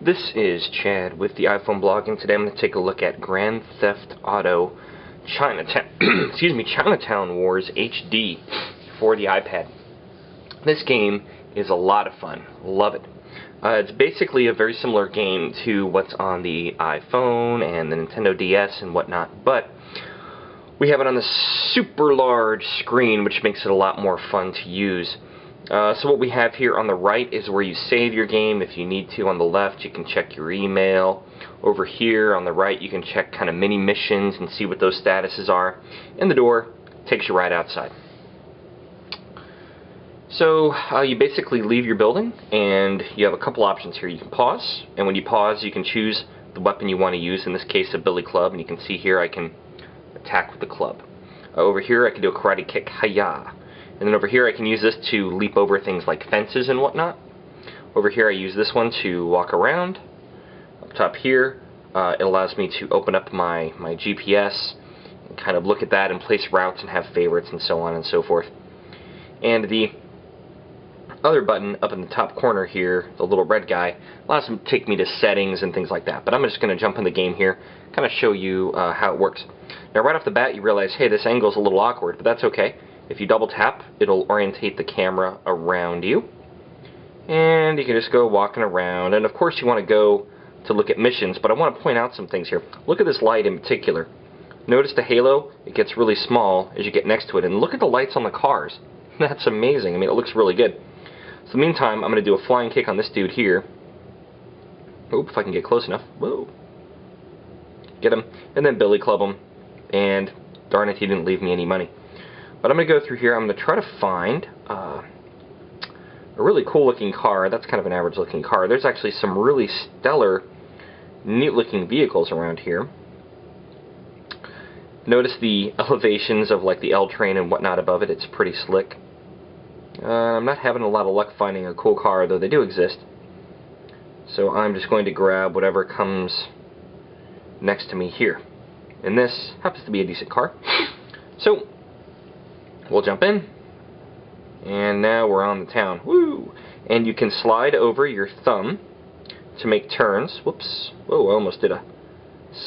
This is Chad with the iPhone blog, and today I'm going to take a look at Grand Theft Auto Chinatown, Chinatown Wars HD for the iPad. This game is a lot of fun. Love it. It's basically a very similar game to what's on the iPhone and the Nintendo DS and whatnot, but we have it on the super large screen, which makes it a lot more fun to use. So what we have here on the right is where you save your game if you need to. On the left you can check your email. Over here on the right you can check kind of mini missions and see what those statuses are. And the door takes you right outside. So you basically leave your building and you have a couple options here. You can pause, and when you pause you can choose the weapon you want to use, in this case a billy club, and you can see here I can attack with the club. Over here I can do a karate kick, hi-ya. And then over here I can use this to leap over things like fences and whatnot. Over here I use this one to walk around. Up top here it allows me to open up my GPS and kind of look at that and place routes and have favorites and so on and so forth. And the other button up in the top corner here, the little red guy, allows me to take me to settings and things like that. But I'm just going to jump in the game here, kind of show you how it works. Now right off the bat you realize, hey, this angle's a little awkward, but that's okay. If you double tap, it'll orientate the camera around you, and you can just go walking around. And of course you want to go to look at missions, but I want to point out some things here. Look at this light in particular. Notice the halo, it gets really small as you get next to it, and look at the lights on the cars. That's amazing. I mean, it looks really good. So in the meantime, I'm going to do a flying kick on this dude here. Oop, if I can get close enough. Whoa. Get him, and then billy club him, and darn it, he didn't leave me any money. But I'm going to go through here. I'm going to try to find a really cool looking car. That's kind of an average looking car. There's actually some really stellar, neat looking vehicles around here. Notice the elevations of like the L train and whatnot above it. It's pretty slick. I'm not having a lot of luck finding a cool car, though they do exist. So I'm just going to grab whatever comes next to me here. And this happens to be a decent car. So we'll jump in, and now we're on the town. Woo! And you can slide over your thumb to make turns. Whoops. Whoa, I almost did a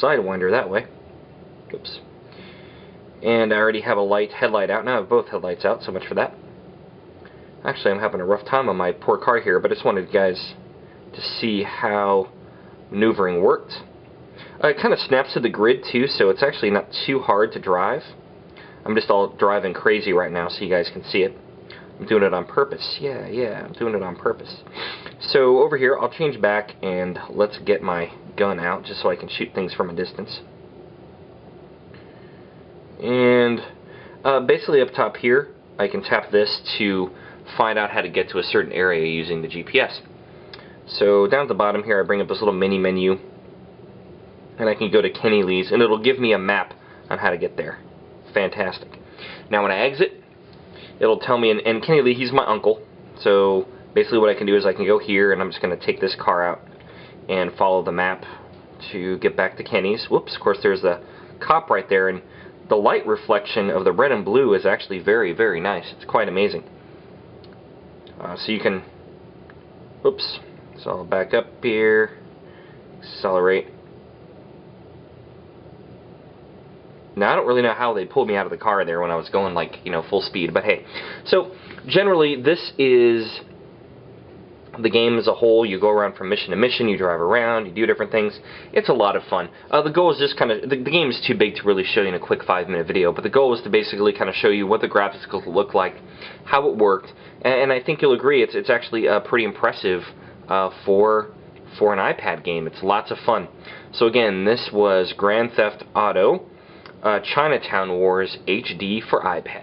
sidewinder that way. Whoops. And I already have a headlight out. Now I have both headlights out, so much for that. Actually, I'm having a rough time on my poor car here, but I just wanted you guys to see how maneuvering worked. It kind of snaps to the grid too, so it's actually not too hard to drive. I'm just all driving crazy right now so you guys can see it. I'm doing it on purpose. Yeah, I'm doing it on purpose. So over here, I'll change back and let's get my gun out just so I can shoot things from a distance. And basically up top here, I can tap this to find out how to get to a certain area using the GPS. So down at the bottom here, I bring up this little mini menu, and I can go to Kenny Lee's, and it'll give me a map on how to get there. Fantastic. Now when I exit, it'll tell me, and Kenny Lee, he's my uncle, so basically what I can do is I can go here, and I'm just going to take this car out and follow the map to get back to Kenny's. Whoops, of course there's the cop right there, and the light reflection of the red and blue is actually very, very nice. It's quite amazing. So you can, whoops, so I'll back up here, accelerate. Now, I don't really know how they pulled me out of the car there when I was going, like, you know, full speed, but hey. So, generally, this is the game as a whole. You go around from mission to mission, you drive around, you do different things. It's a lot of fun. The goal is just kind of, the game is too big to really show you in a quick 5-minute video, but the goal is to basically kind of show you what the graphics look like, how it worked, and I think you'll agree it's actually pretty impressive for an iPad game. It's lots of fun. So again, this was Grand Theft Auto Chinatown Wars HD for iPad.